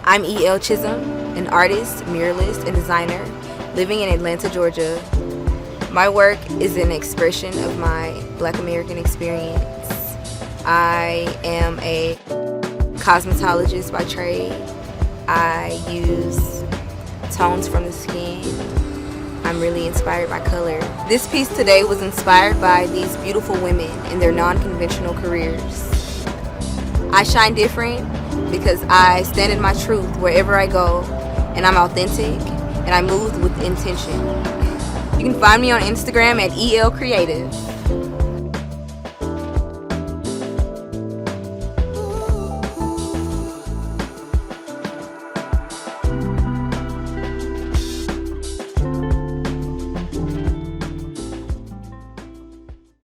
I'm E.L. Chisolm, an artist, muralist, and designer living in Atlanta, Georgia. My work is an expression of my Black American experience. I am a cosmetologist by trade. I use tones from the skin. I'm really inspired by color. This piece today was inspired by these beautiful women and their non-conventional careers. I shine different because I stand in my truth wherever I go, and I'm authentic, and I move with intention. You can find me on Instagram at EL Creative.